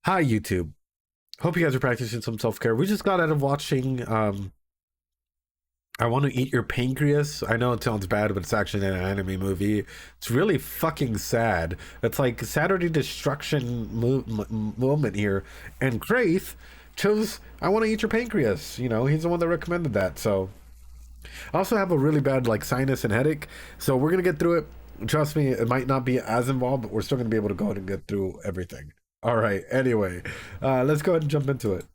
Hi, YouTube. Hope you guys are practicing some self-care. We just got out of watching I Want to Eat Your Pancreas. I know it sounds bad, but it's actually an anime movie. It's really fucking sad. It's like Saturday destruction moment here. And Kraith chose I Want to Eat Your Pancreas. You know, he's the one that recommended that. So I also have a really bad like sinus and headache. So we're going to get through it. Trust me, it might not be as involved, but we're still going to be able to go ahead and get through everything. All right. Anyway, let's go ahead and jump into it.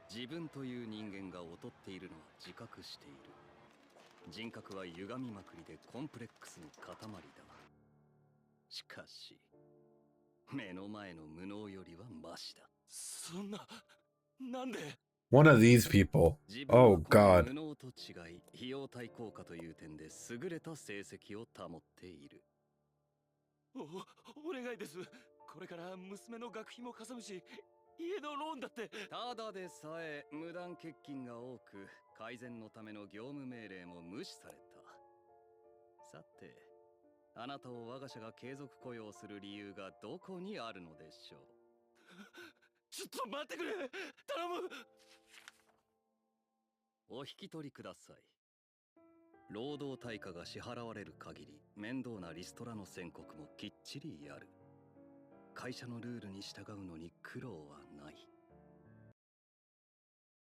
自分という人間が劣っているのは自覚している。人格は歪みまくりでコンプレックスの塊だ。しかし、目の前の無能よりはマシだ。そんな、なんで One of these people. Oh God. 無能と違い、費用対効果という点で優れた成績を保っている。お願いです。これから娘の学費もかさむし、家のローンだってただでさえ無断欠勤が多く、改善のための業務命令も無視された。さて、あなたを我が社が継続雇用する理由がどこにあるのでしょう。ちょっと待ってくれ、頼む。お引き取りください。労働対価が支払われる限り、面倒なリストラの宣告もきっちりやる。会社のルールに従うのに苦労はない。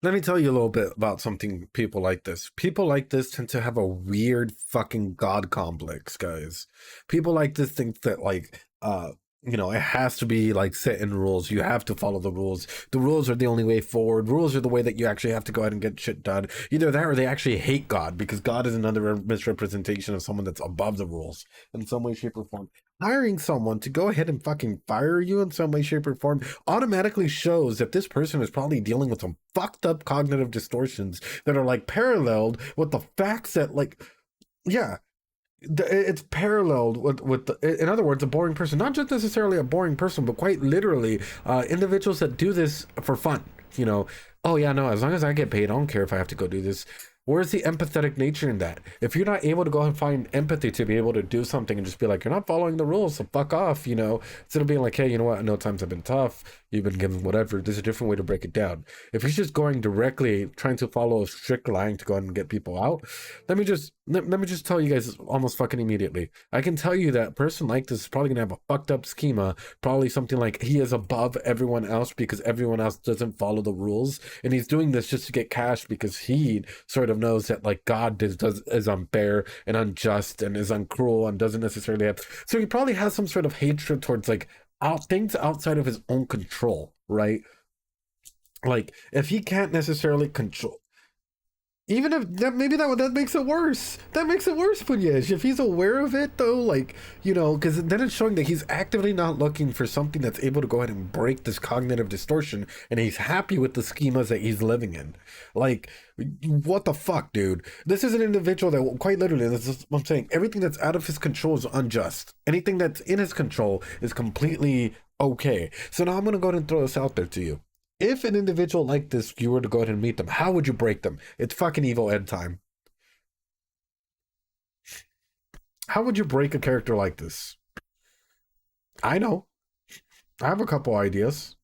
Let me tell you a little bit about something people like this. People like this tend to have a weird fucking god complex, guys. People like this think that you know, it has to be like set in rules. You have to follow the rules. The rules are the only way forward. Rules are the way that you actually have to go ahead and get shit done. Either that or they actually hate God because God is another misrepresentation of someone that's above the rules in some way, shape, or form. Hiring someone to go ahead and fucking fire you in some way, shape, or form automatically shows that this person is probably dealing with some fucked up cognitive distortions that are like paralleled with the facts that yeah, it's paralleled with in other words, a boring person, not just necessarily a boring person, but quite literally individuals that do this for fun. You know, oh yeah, no, as long as I get paid, I don't care if I have to go do this. Where's the empathetic nature in that? If you're not able to go and find empathy to be able to do something and just be like, you're not following the rules, so fuck off, you know, instead of being like, hey, you know what, I know times have been tough, you've been given whatever, there's a different way to break it down. If he's just going directly, trying to follow a strict line to go and get people out, let me just tell you guys almost fucking immediately. I can tell you that a person like this is probably gonna have a fucked up schema, probably something like he is above everyone else because everyone else doesn't follow the rules, and he's doing this just to get cash because he sort of knows that like God is unfair and unjust and is uncruel and doesn't necessarily have, so he probably has some sort of hatred towards like things outside of his own control, right? Like if he can't necessarily control, even if that, maybe that makes it worse. That makes it worse, Punyesh. If he's aware of it, though, like, you know, because then it's showing that he's actively not looking for something that's able to go ahead and break this cognitive distortion, and he's happy with the schemas that he's living in. Like, what the fuck, dude? This is an individual that, quite literally, this is what I'm saying, everything that's out of his control is unjust. Anything that's in his control is completely okay. So now I'm going to go ahead and throw this out there to you. If an individual like this, you were to go ahead and meet them, how would you break them? It's fucking Evil Ed time. How would you break a character like this? I know. I have a couple ideas.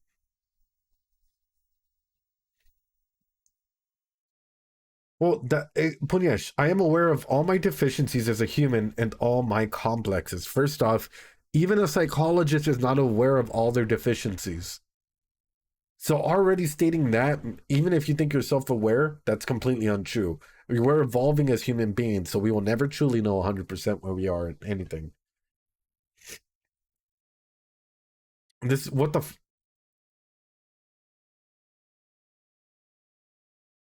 Well, Punyesh, I am aware of all my deficiencies as a human and all my complexes. First off, even a psychologist is not aware of all their deficiencies. So already stating that, even if you think you're self-aware, that's completely untrue. We're evolving as human beings, so we will never truly know 100% where we are in anything. What the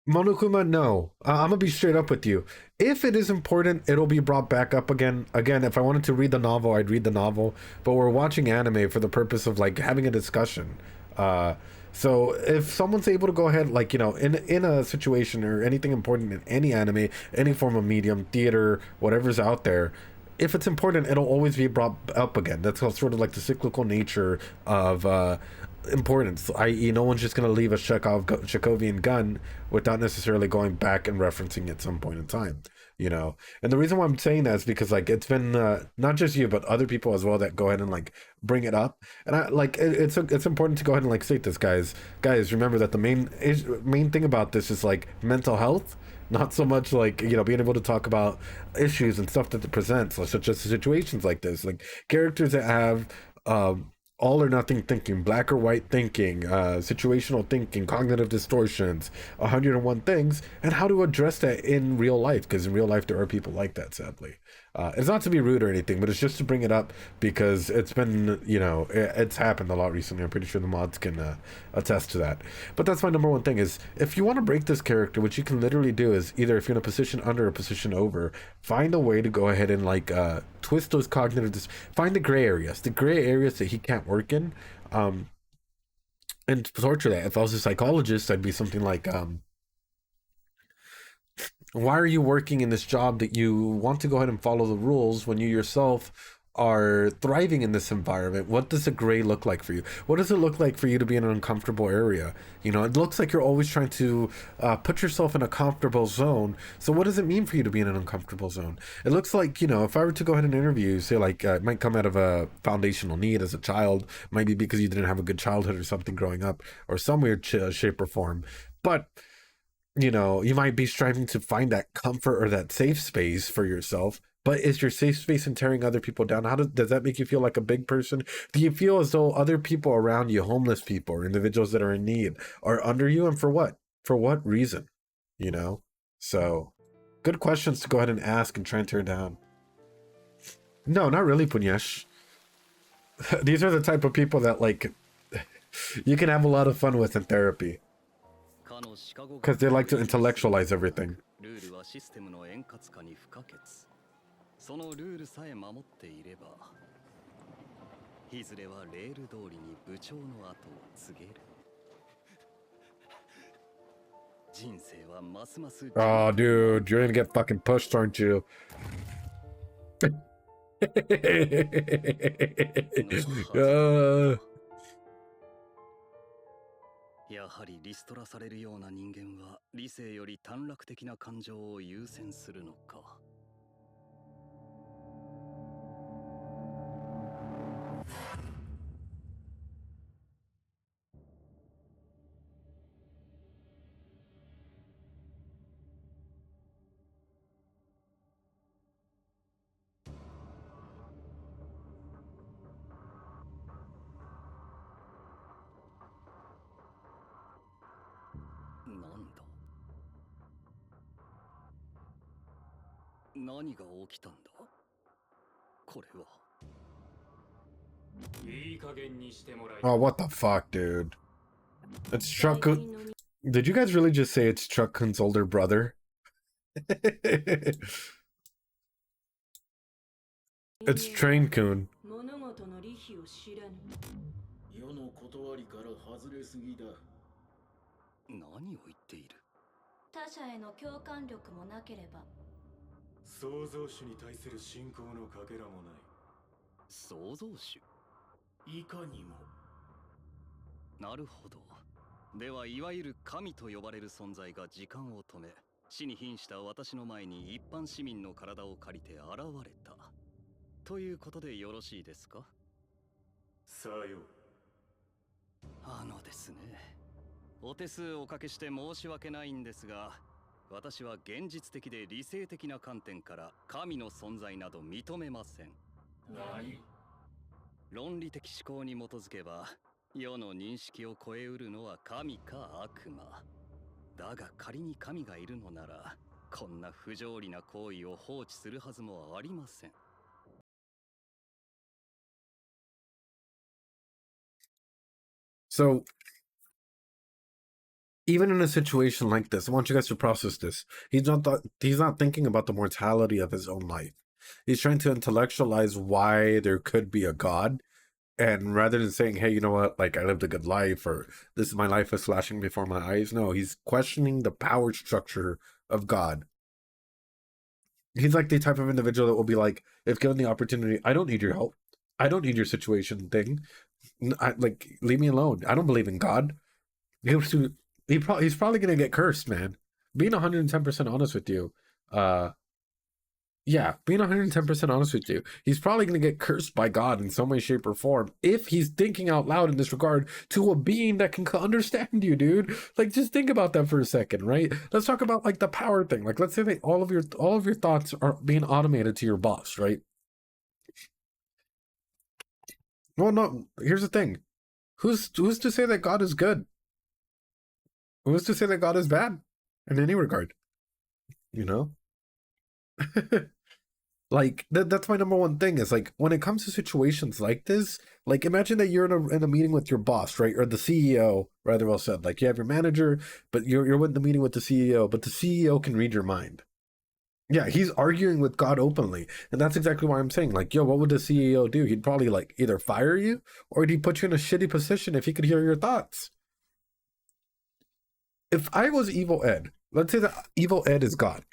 Monokuma, no. I'm gonna be straight up with you. If it is important, it'll be brought back up again. Again, if I wanted to read the novel, I'd read the novel. But we're watching anime for the purpose of like having a discussion. So if someone's able to go ahead, like, you know, in a situation or anything important in any anime, any form of medium, theater, whatever's out there, if it's important, it'll always be brought up again. That's sort of like the cyclical nature of importance, i.e., no one's just going to leave a Chekhovian gun without necessarily going back and referencing it at some point in time, you know. And the reason why I'm saying that is because like it's been not just you but other people as well that go ahead and like bring it up, and I like it's important to go ahead and like state this, guys. Remember that the main thing about this is like mental health. Not so much like, you know, being able to talk about issues and stuff that it presents, like, such as situations like this, like characters that have all or nothing thinking, black or white thinking, situational thinking, cognitive distortions, 101 things, and how to address that in real life, because in real life there are people like that, sadly. It's not to be rude or anything, but it's just to bring it up because it's been, you know, it's happened a lot recently. I'm pretty sure the mods can attest to that. But that's my number one thing is, if you want to break this character, what you can literally do is either, if you're in a position under or a position over, find a way to go ahead and like twist those find the gray areas that he can't work in, and torture that. If I was a psychologist, I'd be something like, why are you working in this job that you want to go ahead and follow the rules when you yourself are thriving in this environment? What does a gray look like for you? What does it look like for you to be in an uncomfortable area? You know, it looks like you're always trying to put yourself in a comfortable zone. So what does it mean for you to be in an uncomfortable zone? It looks like, you know, if I were to go ahead and interview, say like it might come out of a foundational need as a child, might be because you didn't have a good childhood or something growing up, or some weird shape or form. But you know, you might be striving to find that comfort or that safe space for yourself, but is your safe space in tearing other people down? Does that make you feel like a big person? Do you feel as though other people around you, homeless people or individuals that are in need, are under you? And for what? For what reason? You know? So, good questions to go ahead and ask and try and tear down. No, not really, Punyesh. These are the type of people that, like, you can have a lot of fun with in therapy. Because they like to intellectualize everything. そのルールさえ守っていれば、いずれはレール通りに部長の後を継げる。人生はますます。Oh, dude, you're gonna get fucking pushed, aren't you? uh... やはりリストラされるような人間は理性より短絡的な感情を優先するのか。何が起きたんだこれは。Oh, what the fuck, dude? It's Truck-kun. Did you guys really just say it's Truck-kun's older brother? It's Train-kun. 何を言っている。他者への共感力もなければ創造主に対する信仰のかけらもない。創造主？いかにも。なるほど。ではいわゆる神と呼ばれる存在が時間を止め、死に瀕した私の前に一般市民の体を借りて現れた。ということでよろしいですか？さよ。ですね。お手数おかけして申し訳ないんですが、私は現実的で理性的な観点から神の存在など認めません。何？論理的思考に基づけば、世の認識を超えうるのは神か悪魔。だが仮に神がいるのなら、こんな不条理な行為を放置するはずもありません。So, even in a situation like this, I want you guys to process this. He's not thinking about the mortality of his own life. He's trying to intellectualize why there could be a God. And rather than saying, hey, you know what, like I lived a good life, or this is my life is flashing before my eyes. No, he's questioning the power structure of God. He's like the type of individual that will be like, if given the opportunity, I don't need your help. I don't need your situation thing. Like, leave me alone. I don't believe in God. He's probably gonna get cursed, man. Being 110% honest with you, uh, yeah, being 110% honest with you, he's probably gonna get cursed by God in some way, shape, or form if he's thinking out loud in this regard to a being that can understand you, dude. Like, just think about that for a second, right? Let's talk about like the power thing. Like, let's say that all of your thoughts are being automated to your boss, right? Well, no. Here's the thing. Who's to say that God is good? Who's to say that God is bad in any regard? You know? Like that's my number one thing is like when it comes to situations like this, like imagine that you're in a meeting with your boss, right? Or the CEO, rather well said. Like you have your manager, but you're in the meeting with the CEO, but the CEO can read your mind. Yeah, he's arguing with God openly. And that's exactly why I'm saying, like, yo, what would the CEO do? He'd probably like either fire you or he'd put you in a shitty position if he could hear your thoughts. If I was Evil Ed, let's say that Evil Ed is God.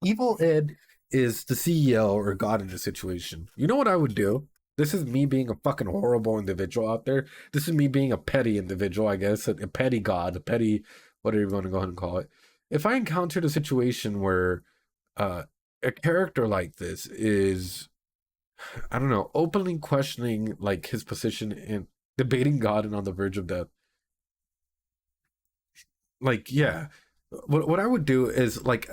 Evil Ed is the CEO or God in the situation. You know what I would do? This is me being a fucking horrible individual out there. This is me being a petty individual, I guess, a petty God, a petty, whatever you want to go ahead and call it. If I encountered a situation where a character like this is, I don't know, openly questioning like his position and debating God and on the verge of death, like yeah, what I would do is like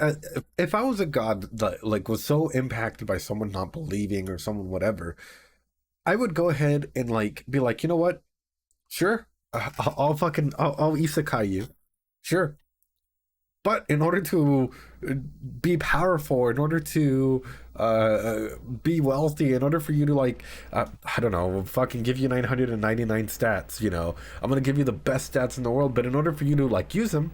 if I was a god that like was so impacted by someone not believing or someone whatever, I would go ahead and like be like, you know what, sure, I'll isekai you, sure, but in order to be powerful, in order to be wealthy, in order for you to like I don't know, fucking give you 999 stats, you know, I'm gonna give you the best stats in the world, but in order for you to like use them,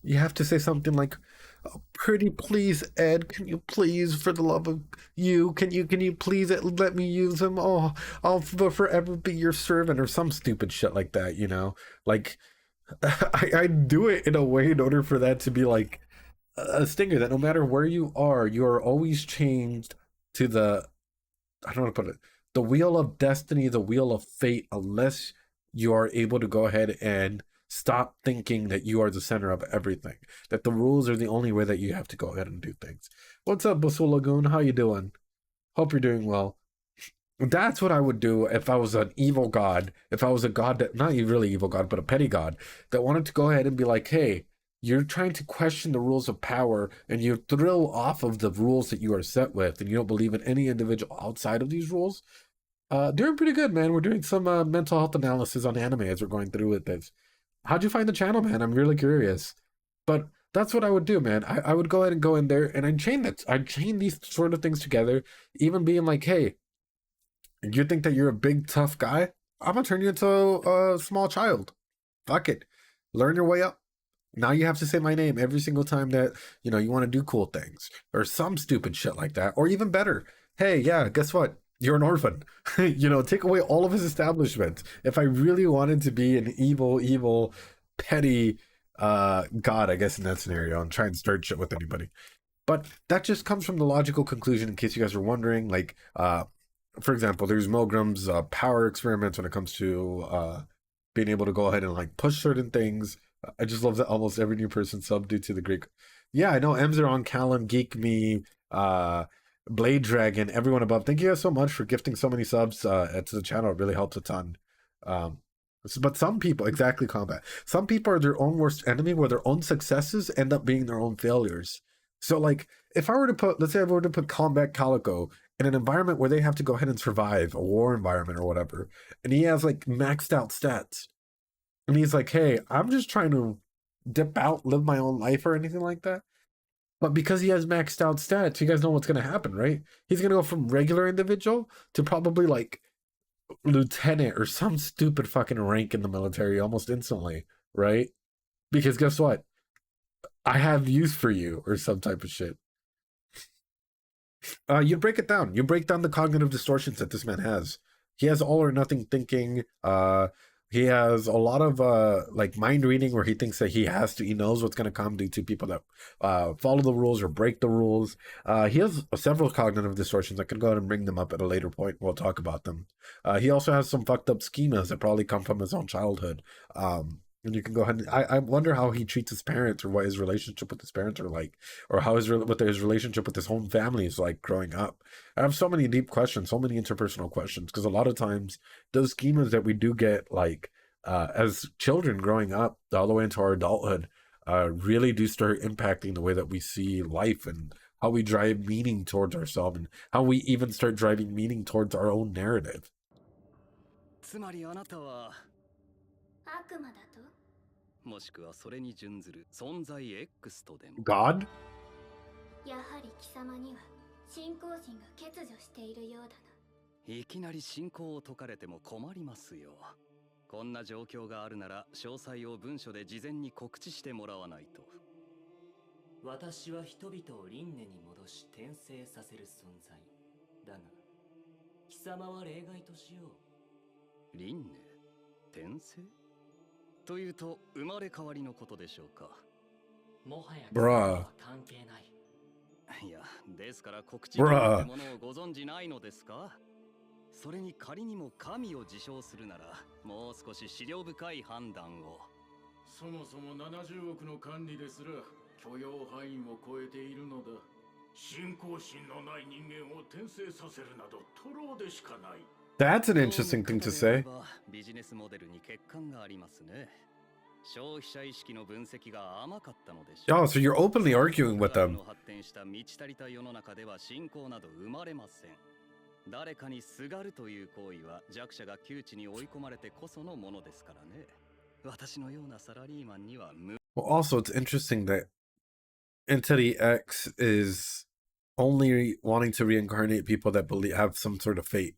you have to say something like, oh, pretty please, Ed, can you please, for the love of you, can you please let me use them? Oh, I'll forever be your servant or some stupid shit like that, you know? Like, I do it in a way in order for that to be like a stinger that no matter where you are always changed to the, I don't know how to put it, the wheel of destiny, the wheel of fate, unless you are able to go ahead and stop thinking that you are the center of everything, that the rules are the only way that you have to go ahead and do things. What's up, Basul Lagoon? How you doing? Hope you're doing well. That's what I would do if I was an evil god, if I was a god that, not a really evil god, but a petty god that wanted to go ahead and be like, hey, you're trying to question the rules of power and you thrill off of the rules that you are set with and you don't believe in any individual outside of these rules. Doing pretty good, man. We're doing some mental health analysis on anime as we're going through with this. How'd you find the channel, man? I'm really curious. But that's what I would do, man. I would go ahead and go in there and I'd chain these sort of things together, even being like, hey, you think that you're a big tough guy? I'm gonna turn you into a small child. Fuck it. Learn your way up. Now you have to say my name every single time that, you know, you want to do cool things or some stupid shit like that. Or even better, hey, yeah, guess what? You're an orphan. You know, take away all of his establishments. If I really wanted to be an evil, petty god, I guess in that scenario, and try and start shit with anybody. But that just comes from the logical conclusion, in case you guys are wondering, like, for example, there's Milgram's power experiments when it comes to being able to go ahead and like push certain things. I just love that almost every new person subbed due to the Greek. Yeah, I know Emzer on Callum, Geek Me, Blade Dragon, everyone above. Thank you guys so much for gifting so many subs to the channel. It really helps a ton. But some people, exactly, combat. Some people are their own worst enemy, where their own successes end up being their own failures. So, like, if I were to put, let's say I were to put Combat Calico in an environment where they have to go ahead and survive, a war environment or whatever, and he has like maxed out stats, and he's like, hey, I'm just trying to dip out, live my own life or anything like that. But because he has maxed out stats, you guys know what's going to happen, right? He's going to go from regular individual to probably like lieutenant or some stupid fucking rank in the military almost instantly, right? Because guess what? I have use for you or some type of shit. You break it down. You break down the cognitive distortions that this man has. He has all or nothing thinking. He has a lot of like mind reading where he thinks that he knows what's going to come due to people that follow the rules or break the rules. He has several cognitive distortions. I could go ahead and bring them up at a later point. We'll talk about them. He also has some fucked up schemas that probably come from his own childhood. And you can go ahead and I wonder how he treats his parents, or what his relationship with his parents are like, or how what his relationship with his home family is like growing up. I have so many deep questions, so many interpersonal questions, because a lot of times those schemas that we do get, like as children growing up all the way into our adulthood, really do start impacting the way that we see life and how we drive meaning towards ourselves, and how we even start driving meaning towards our own narrative. つまりあなたは悪魔だと？もしくはそれに準ずる存在 X とでも。 God? やはり貴様には信仰心が欠如しているようだな。いきなり信仰を解かれても困りますよ。こんな状況があるなら詳細を文書で事前に告知してもらわないと。私は人々を輪廻に戻し転生させる存在だが、貴様は例外としよう。輪廻？転生？というと生まれ変わりのことでしょうか。もはや貴様は関係ない。いや、ですから告知というものをご存じないのですか？それに仮にも神を自称するなら、もう少し思慮深い判断を。そもそも70億の管理ですら許容範囲を超えているのだ。信仰心のない人間を転生させるなど徒労でしかない。That's an interesting thing to say. ビジネスモデルに欠陥がありますね。消費者意識の分析が甘かったのでしょう。 Oh, so you're openly arguing with them. 発展した満ち足りた世の中では信仰など生まれません。誰かにすがるという行為は弱者が窮地に追い込まれてこそのものですからね。私のようなサラリーマンには無。 Well, also, it's interesting that Entity X is only wanting to reincarnate people that have some sort of fate.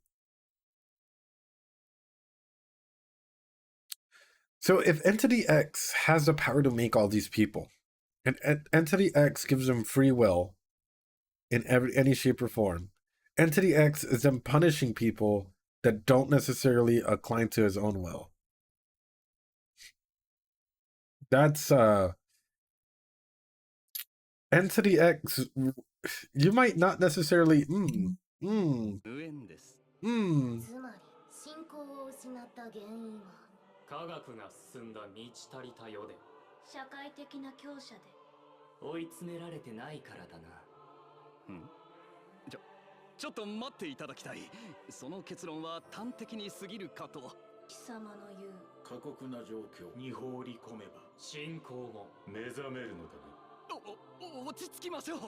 So if Entity X has the power to make all these people, and Entity X gives them free will in any shape or form, Entity X is then punishing people that don't necessarily incline to his own will. That's Entity X. You might not necessarily つまり信仰を失った原因は科学が進んだ満ち足りた世で社会的な強者で追い詰められてないからだな。ちょっと待っていただきたい。その結論は端的に過ぎるかと。貴様の言う過酷な状況に放り込めば信仰も目覚めるのだな。落ち着きましょう。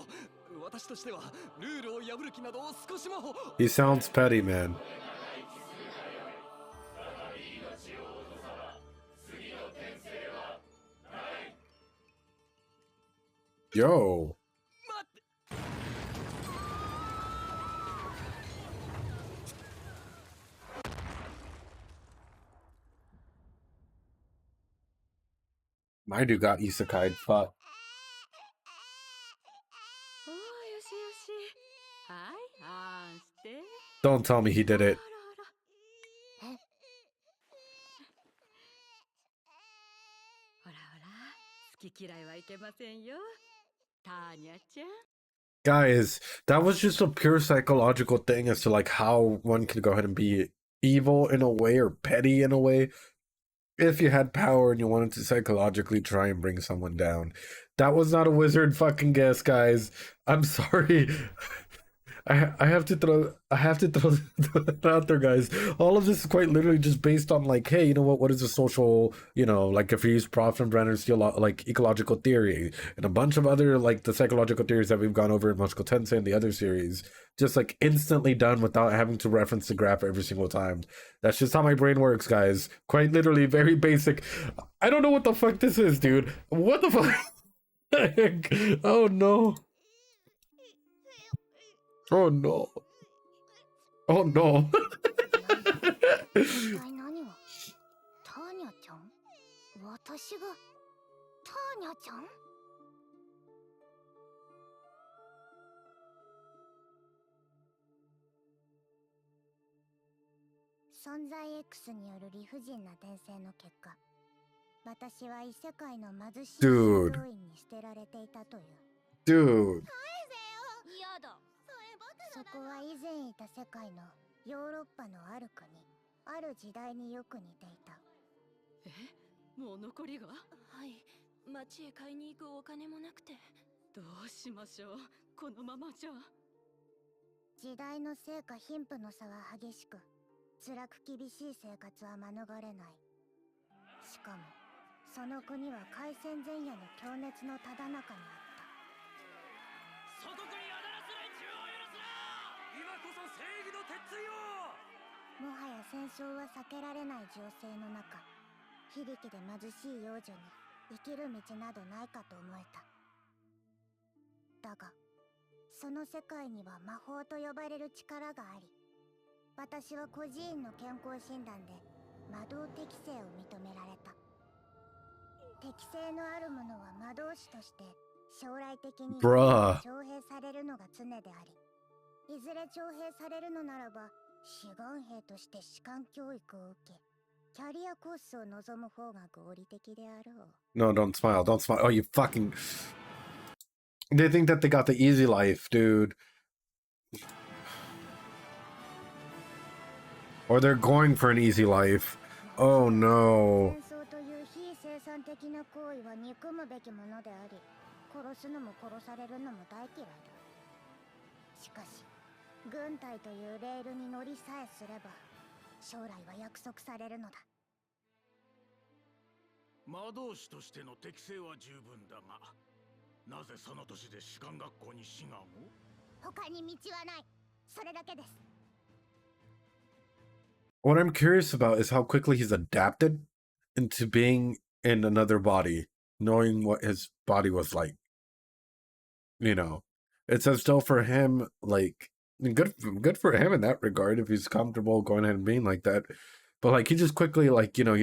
私としてはルールを破る気など少しも。 he sounds petty, man. Yo. My dude got isekai'd. Fuck. おー、よしよし。はい、あんして。 Don't tell me he did it. ほらほら、好き嫌いはいけませんよ。ターニャちゃん。 Guys, that was just a pure psychological thing as to like how one could go ahead and be evil in a way or petty in a way if you had power and you wanted to psychologically try and bring someone down. That was not a wizard fucking guess, guys. I'm sorry. I have to throw that out there, guys. All of this is quite literally just based on like, hey, you know what is a social, like if you use Prof and Brenner's still like ecological theory and a bunch of other like the psychological theories that we've gone over in Muscle Tensei and the other series, just like instantly done without having to reference the graph every single time. That's just how my brain works, guys. Quite literally very basic. I don't know what the fuck this is, dude. What the fuck? Oh no. Oh no. Oh no. 一体何をターニャちゃん私がターニャちゃん存在 X による理不尽な転生の結果、私は異世界の貧しい修道院に捨てられていたという。Dude. 嫌だ。そこは以前いた世界のヨーロッパのある国、ある時代によく似ていた。もう残りが？はい、町へ買いに行くお金もなくて。どうしましょう、このままじゃ。時代のせいか貧富の差は激しく、辛く厳しい生活は免れない。しかもその国は開戦前夜の強熱のただ中にあった。祖国にあだらす連中を許すな。今こそ正義の鉄槌を。もはや戦争は避けられない情勢の中、非力で貧しい幼女に生きる道などないかと思えた。だがその世界には魔法と呼ばれる力があり、私は孤児院の健康診断で魔導適性を認められた。適性のある者は魔導士として将来的に徴兵されるのが常であり、いずれ徴兵されるのならば志願兵として士官教育を受け、キャリアコースを望む方が合理的であろう。 No, don't smile. Don't smile. Oh, you fucking... They think that they got the easy life, dude. Or they're going for an easy life. Oh, no. 戦争という非生産的な行為は憎むべきものであり、殺すのも殺されるのも大嫌いだ。しかし軍隊というレールに乗りさえすれば将来は約束されるのだ。魔導士としての適性は十分だが、なぜその年で士官学校に志願を？他に道はない。それだけです。 What I'm curious about is how quickly he's adapted into being in another body, knowing what his body was like. You know, it's as though for him, like, good for him in that regard, if he's comfortable going ahead and being like that. But like, he just quickly, like, you know,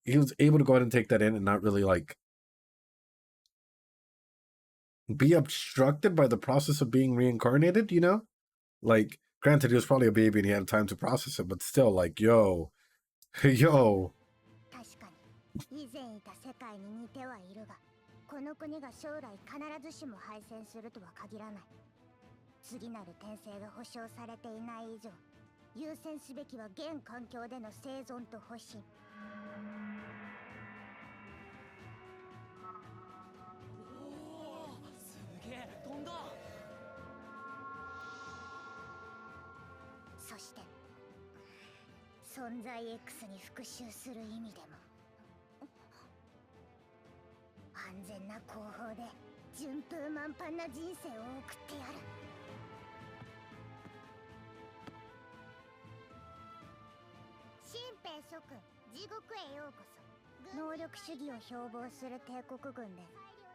he was able to go ahead and take that in and not really like be obstructed by the process of being reincarnated, you know? Like, granted, he was probably a baby and he had time to process it, but still, like, yo. 確かに以前いた世界に似てはいるが、この国が将来必ずしも敗戦するとは限らない。次なる転生が保証されていない以上、優先すべきは現環境での生存と保身。すげえ飛んだ。そして存在 X に復讐する意味でも、安全な後方で順風満帆な人生を送ってやる。新兵諸君、地獄へようこそ。能力主義を標榜する帝国軍で、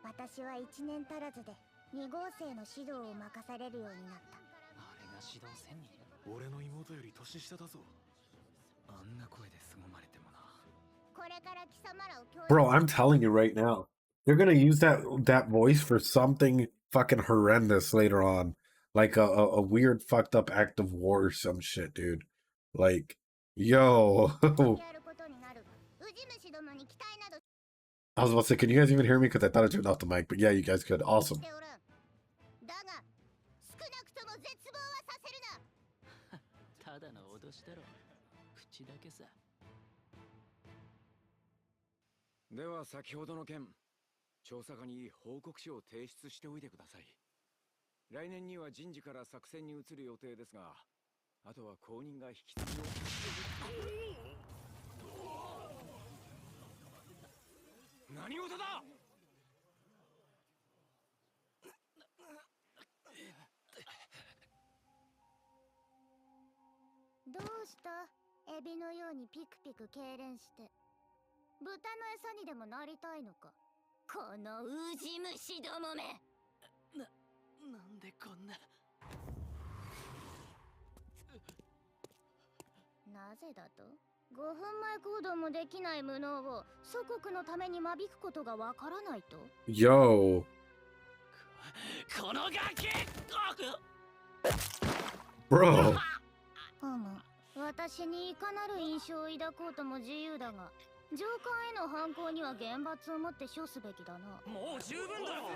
私は1年足らずで2号生の指導を任されるようになった。あれが指導1000人。俺の妹より年下だぞ。あんな声で凄まれてもな。これから貴様らを教育。 Bro, I'm telling you right now, they're gonna use that voice for something fucking horrendous later on. Like a weird fucked up act of war or some shit, dude. Like, yo. I was about to say, can you guys even hear me? Because I thought I turned off the mic, but yeah, you guys could. Awesome. ただの脅しだろ。口だけさ。では先ほどの件、調査課に報告書を提出しておいてください。来年には人事から作戦に移る予定ですが、あとは後任が引き継ぎを。何事だ！どうした？エビのようにピクピク痙攣して。豚の餌にでもなりたいのか？このウジ虫どもめ。なんでこんな。なぜだと？5分前行動もできない無能を祖国のために間引くことがわからないと？ Yo. このガキ！ Bro. うむ、私にいかなる印象を抱こうとも自由だが、上官への犯行には厳罰をもって処すべきだな。もう十分だろ。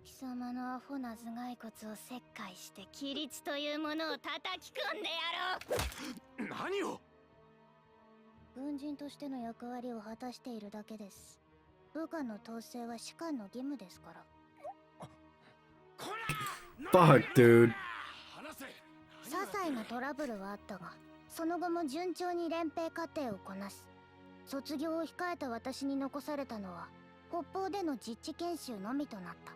貴様のアホな頭蓋骨を切開して規律というものを叩き込んでやろう。何を。軍人としての役割を果たしているだけです。部下の統制は士官の義務ですから。Fuck, dude. 些細なトラブルはあったが、その後も順調に連兵過程をこなし、卒業を控えた私に残されたのは北方での実地研修のみとなった。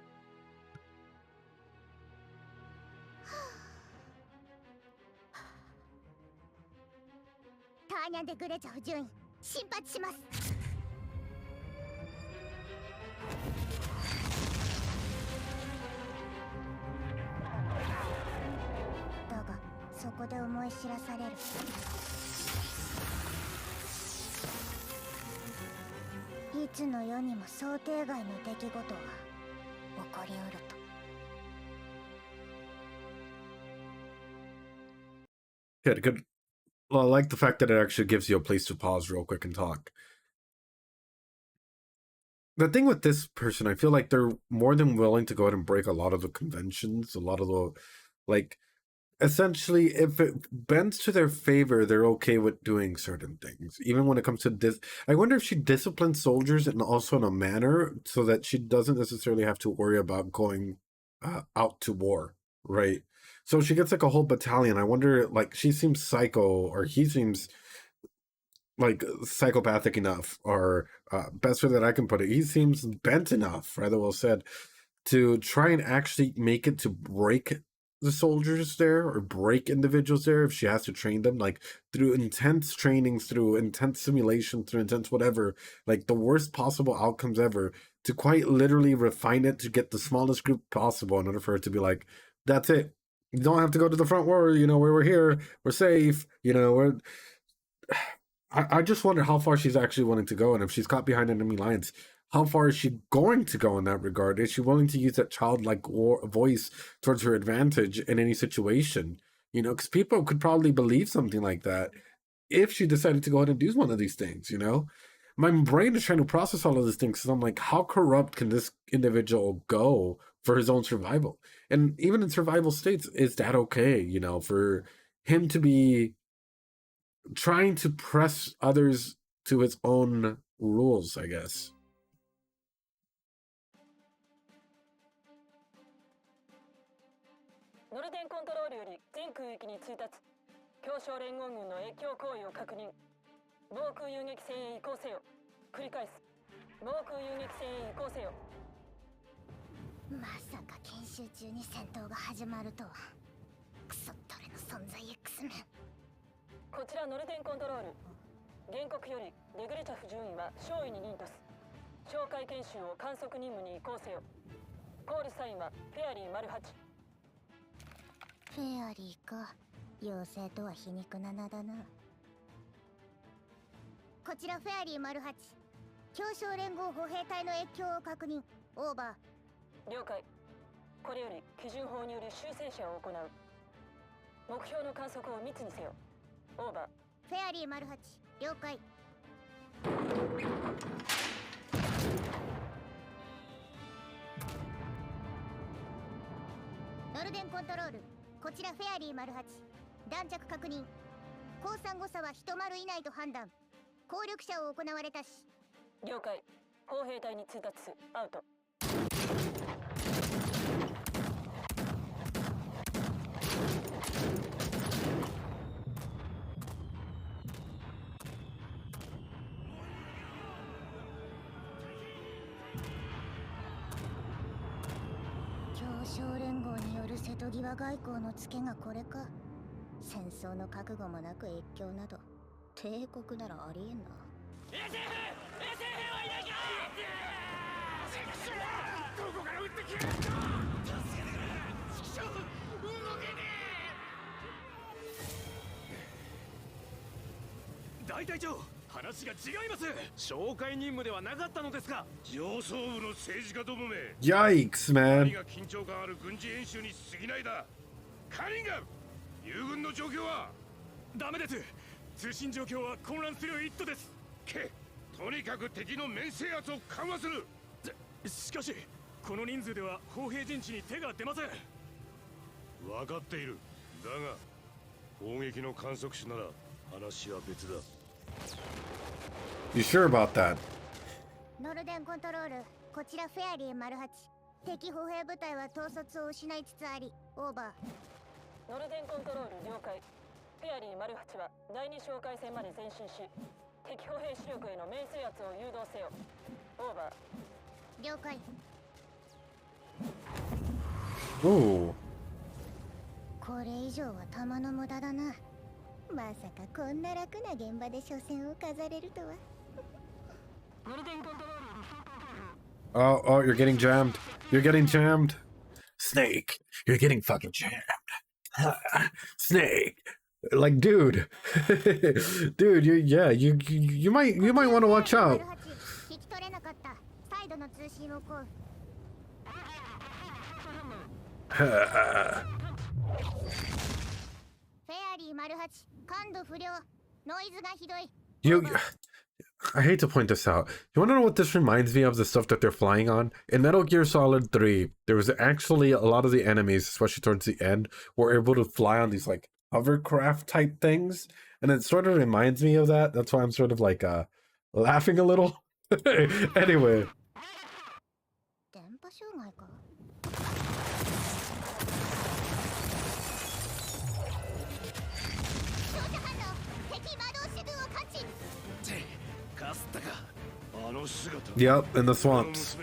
ターニャ・デ・グレチャフ準尉、進発します。だがそこで思い知らされる。いつの世にも想定外の出来事は起こりうると。Good, good. Well, I like the fact that it actually gives you a place to pause real quick and talk. The thing with this person, I feel like they're more than willing to go ahead and break a lot of the conventions, a lot of the, like, essentially, if it bends to their favor, they're okay with doing certain things. Even when it comes to this, I wonder if she disciplines soldiers and also in a manner so that she doesn't necessarily have to worry about going out to war, right? So she gets like a whole battalion. I wonder, like, she seems psycho, or he seems like psychopathic enough, or best way that I can put it, he seems bent enough, rather well said, to try and actually make it to break the soldiers there, or break individuals there if she has to train them, like through intense trainings, through intense simulation, through intense whatever, like the worst possible outcomes ever, to quite literally refine it to get the smallest group possible in order for her to be like, that's it. You don't have to go to the front war, you know, where we're here, we're safe, you know, we're... I just wonder how far she's actually willing to go, and if she's caught behind enemy lines, how far is she going to go in that regard? Is she willing to use that childlike voice towards her advantage in any situation? You know, because people could probably believe something like that if she decided to go ahead and do one of these things, you know? My brain is trying to process all of these things, because I'm like, how corrupt can this individual go for his own survival? And even in survival states, is that okay, you know, for him to be trying to press others to his own rules, I guess. ノルデンコントロールより全空域に通達。協商連合軍の越境行為を確認。防空遊撃戦へ移行せよ。繰り返す。防空遊撃戦へ移行せよ。まさか研修中に戦闘が始まるとは。クソットレの存在 X メン。こちらノルデンコントロール。原告よりデグレチャフ準尉は少尉に任とす。哨戒研修を観測任務に移行せよ。コールサインはフェアリー08。フェアリーか。妖精とは皮肉な名だな。こちらフェアリー08。協商連合歩兵隊の越境を確認。オーバー。了解。これより基準法による修正者を行う。目標の観測を密にせよ。オーバー。フェアリー08。了解。ノルデンコントロール。こちらフェアリー08。弾着確認。降参誤差は1丸以内と判断。効力者を行われたし。了解。砲兵隊に通達す。アウト。協商連合による瀬戸際外交のツケがこれか。戦争の覚悟もなく越境など帝国ならありえんな。衛生兵はいないか。どこから撃ってきやがった。助けてくれ。畜生、動けねえ。大隊長、話が違います。紹介任務ではなかったのですか。上層部の政治家どもめ。 Yikes, man. 何が緊張感ある軍事演習に過ぎないだ。カニンガム、友軍の状況はダメです。通信状況は混乱する一途です。とにかく敵の面制圧を緩和する。しかしこの人数では砲兵陣地に手が出ません。分かっている。だが砲撃の観測手なら話は別だ。 You sure about that? ノルデンコントロール、こちらフェアリー08。敵歩兵部隊は統率を失いつつあり、オーバー。ノルデンコントロール了解。フェアリー08は第2哨戒線まで前進し、敵歩兵主力への面制圧を誘導せよ。オーバー。了解。Ooh. これ以上は弾の無駄だな。まさかこんな楽な現場で初戦を飾れるとは。ノルデンコントロール。Oh, oh, you're getting jammed. You're getting jammed. Snake, you're getting fucking jammed. Snake, like, dude, dude, you might want to watch out. 聞き取れなかった。再度の通信をこう。フェアリー08、感度不良、ノイズがひどい。I hate to point this out. You want to know what this reminds me of? The stuff that they're flying on? In Metal Gear Solid 3, there was actually a lot of the enemies, especially towards the end, were able to fly on these like hovercraft type things. And it sort of reminds me of that. That's why I'm sort of like laughing a little. Anyway. 電波障害か。Yep, in the swamps.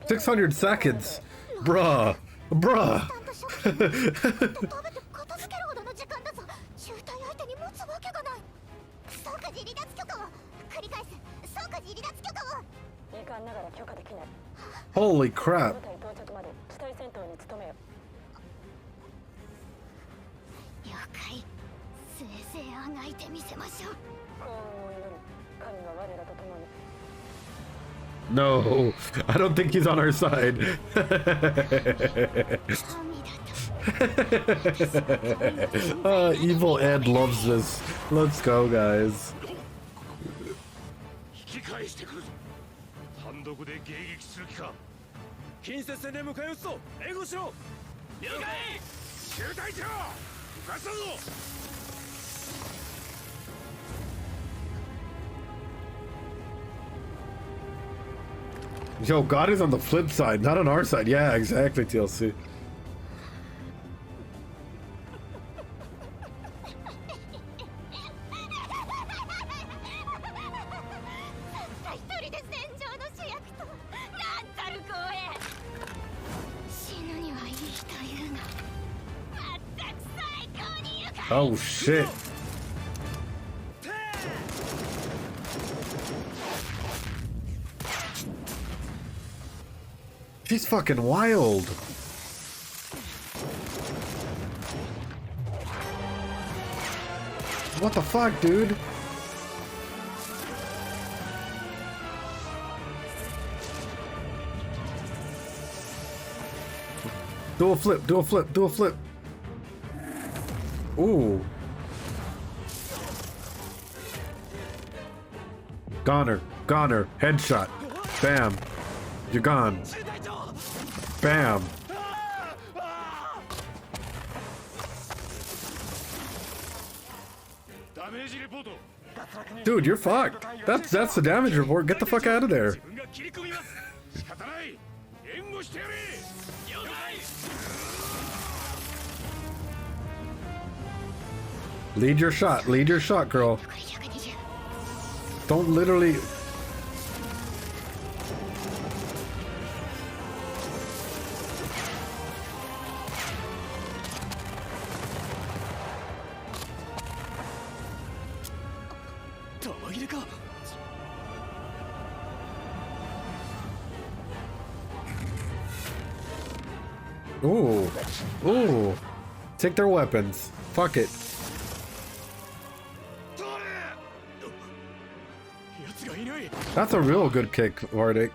$600 seconds, bruh. 遺憾ながら許可できない。 Holy crap. 部隊到着まで地対戦闘に努めよ。了解。せいぜいあがいてみせましょう。幸運を祈る。神は我らと共に。 No, I don't think he's on our side. Evil Ed loves this. Let's go, guys. 引き返してくるぞ。単独で迎撃する気か。近接戦で迎え撃つぞ。援護しろ。了解。中隊長、浮かしたぞ。 Yo, God is on the flip side, not on our side. Yeah, exactly, TLC. Oh, shit. She's fucking wild. What the fuck, dude? Do a flip, do a flip, do a flip. Ooh. Goner, goner, headshot. Bam. You're gone. Bam. Dude, you're fucked. That's the damage report. Get the fuck out of there. Lead your shot, girl. Don't literally... Ooh. Ooh. Take their weapons. Fuck it. That's a real good kick, Vardic.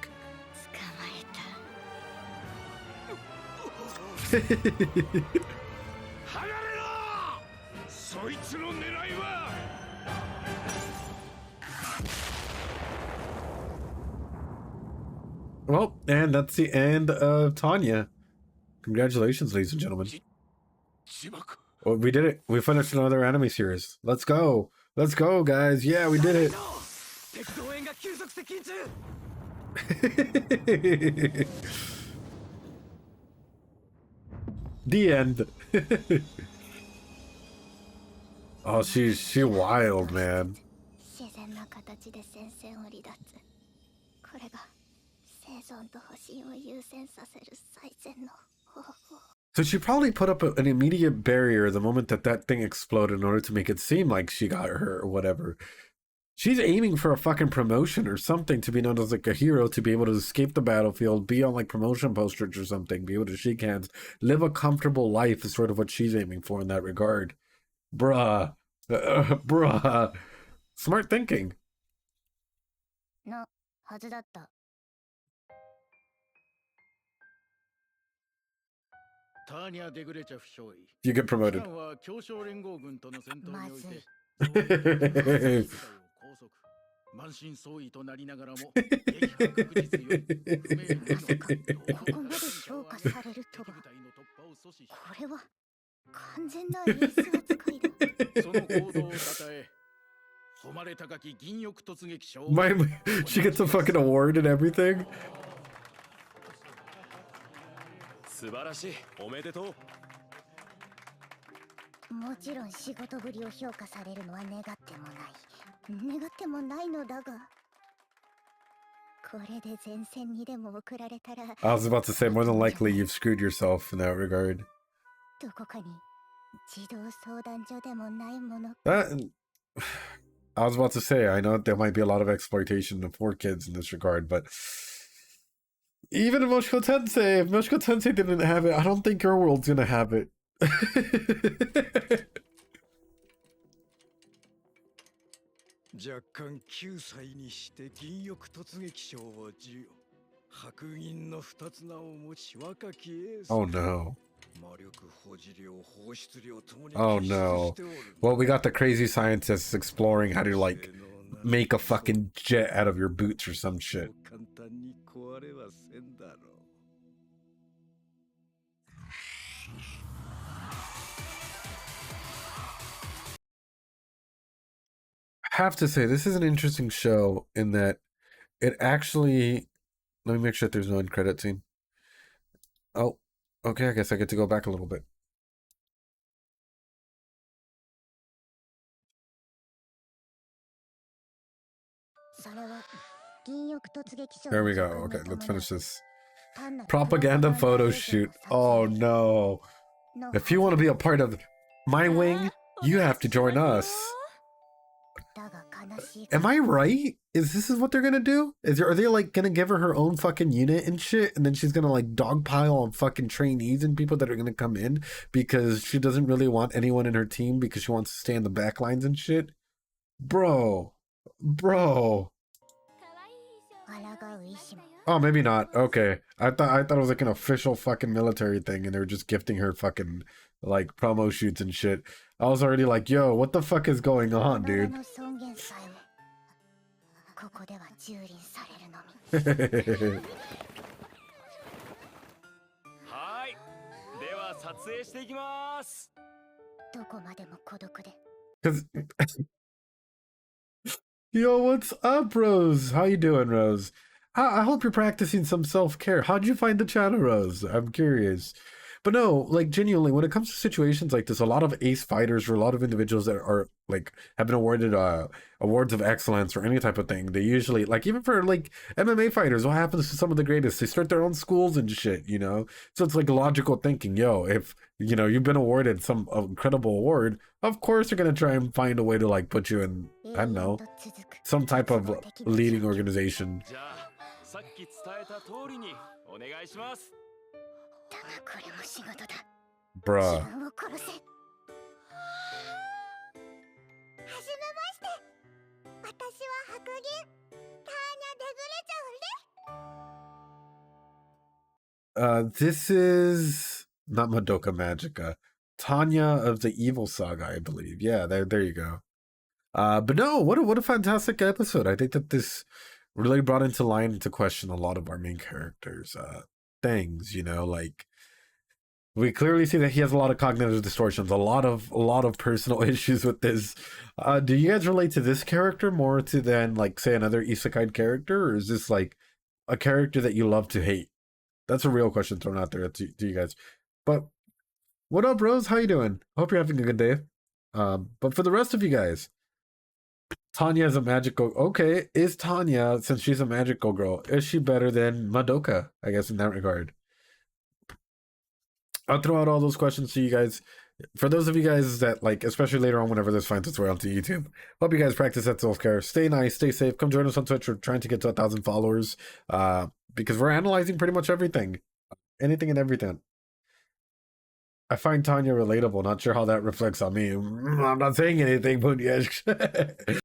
Well, and that's the end of Tanya. Congratulations, ladies and gentlemen. Oh, we did it. We finished another anime series. Let's go. Let's go, guys. Yeah, we did it. The end. Oh, she wild, man. So she probably put up an immediate barrier the moment that thing exploded in order to make it seem like she got hurt or whatever. She's aiming for a fucking promotion or something, to be known as like a hero, to be able to escape the battlefield, be on like promotion posters or something, be able to shake hands, live a comfortable life is sort of what she's aiming for in that regard. Bruh. Bruh. Smart thinking. No, You get promoted. She gets a fucking award and everything. I was about to say, more than likely you've screwed yourself in that regard. I was about to say, I know there might be a lot of exploitation for kids in this regard, but even if Moshiko Tensei didn't have it, I don't think your world's gonna have it. Oh no. Oh no. Well, we got the crazy scientists exploring how to like make a fucking jet out of your boots or some shit. I have to say, this is an interesting show in that it actually... Let me make sure that there's no end credit scene. Oh, okay, I guess I get to go back a little bit. There we go. Okay, let's finish this. Propaganda photo shoot. Oh no. If you want to be a part of my wing, you have to join us. Am I right? Is this what they're gonna do? Are they like gonna give her own fucking unit and shit, and then she's gonna like dogpile on fucking trainees and people that are gonna come in because she doesn't really want anyone in her team because she wants to stay in the back lines and shit? Bro. Oh, maybe not. Okay. I thought it was like an official fucking military thing and they were just gifting her fucking like promo shoots and shit. I was already like, yo, what the fuck is going on, dude? Cause yo, what's up, Rose? How you doing, Rose? I hope you're practicing some self-care. How'd you find the channel, Rose? I'm curious. But no, like genuinely, when it comes to situations like this, a lot of ace fighters or a lot of individuals that are like have been awarded awards of excellence or any type of thing, they usually like even for like MMA fighters, what happens to some of the greatest? They start their own schools and shit, you know. So it's like logical thinking. Yo, if you know you've been awarded some incredible award, of course you're gonna try and find a way to like put you in, I don't know, some type of leading organization. Bruh. 私は白銀ターニャ・デグレちゃんで This is not Madoka Magica. Tanya of the Evil Saga, I believe. Yeah, there you go. But no, what a fantastic episode. I think that this really brought into line to question a lot of our main characters' things, you know, like we clearly see that he has a lot of cognitive distortions, a lot of personal issues with this. Do you guys relate to this character more to than like say another isekai character, or is this like a character that you love to hate? That's a real question thrown out there to you guys. But what up, bros? How you doing? Hope you're having a good day. But for the rest of you guys, Tanya is a magical. Okay, is Tanya, since she's a magical girl, is she better than Madoka? I guess in that regard. I'll throw out all those questions to you guys. For those of you guys that like, especially later on, whenever this finds its way onto YouTube, hope you guys practice that self-care. Stay nice, stay safe. Come join us on Twitch. We're trying to get to 1,000 followers. Because we're analyzing pretty much everything. Anything and everything. I find Tanya relatable. Not sure how that reflects on me. I'm not saying anything, but yeah.